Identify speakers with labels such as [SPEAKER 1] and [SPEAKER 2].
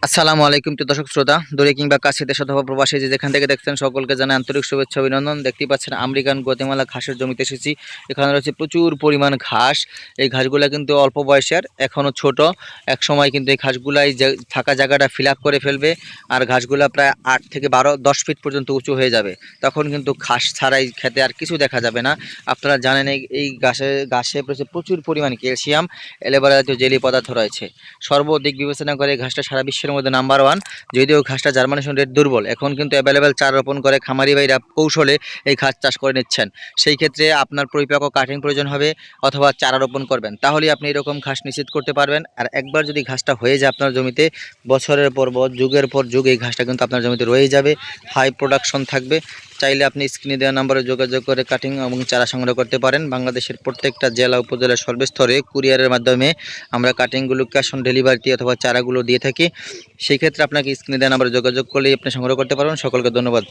[SPEAKER 1] আসসালামু আলাইকুম তো দর্শক শ্রোতা দূরে কিংবা কাছে দেশ অথবা প্রবাসী যে যেখান থেকে দেখছেন সকলকে জানাই আন্তরিক শুভেচ্ছা অভিনন্দন। দেখতেই পাচ্ছেন আমেরিকান গুয়াতেমালা ঘাসের জমিতে এসেছি। এখানে রয়েছে প্রচুর পরিমাণ ঘাস। এই ঘাসগুলা কিন্তু অল্প বয়সের, এখনও ছোট। এক সময় কিন্তু এই ঘাসগুলাই থাকা জায়গাটা ফিল আপ করে ফেলবে, আর ঘাসগুলা প্রায় 8 থেকে 10 ফিট পর্যন্ত উঁচু হয়ে যাবে। তখন কিন্তু ঘাস ছাড়াই খেতে আর কিছু দেখা যাবে না। আপনারা জানেন এই ঘাসে রয়েছে প্রচুর পরিমাণ ক্যালসিয়াম, অ্যালোভেরা জাতীয় জেলি পদার্থ রয়েছে। সর্বদিক বিবেচনা করে ঘাসটা সারা বিশ্বের মধ্যে নাম্বার ওয়ান। যদিও ঘাসটা জার্মানেশন রেট দুর্বল, এখন কিন্তু অ্যাভেলেবেল চারা রোপণ করে খামারি ভাইরা কৌশলে এই ঘাস চাষ করে নিচ্ছেন। সেই ক্ষেত্রে আপনার পরিপক্ক কাটিং প্রয়োজন হবে অথবা চারা রোপণ করবেন, তাহলেই আপনি এরকম ঘাস নিশ্চিত করতে পারবেন। আর একবার যদি ঘাসটা হয়ে যায় আপনার জমিতে, বছরের পর যুগের পর যুগ এই ঘাসটা কিন্তু আপনার জমিতে রয়ে যাবে, হাই প্রোডাকশন থাকবে। চাইলে আপনি স্ক্রিনে দেওয়া নম্বরে যোগাযোগ করে কাটিং এবং চারা সংগ্রহ করতে পারেন। বাংলাদেশের প্রত্যেকটা জেলা উপজেলা সর্বস্তরে কুরিয়ারের মাধ্যমে আমরা কাটিংগুলো ক্যাশ অন ডেলিভারিতে অথবা চারাগুলো দিয়ে থাকি। সেই ক্ষেত্রে আপনাকে স্ক্রিনে দেওয়া নম্বরে যোগাযোগ করলেই আপনি সংগ্রহ করতে পারবেন। সকলকে ধন্যবাদ।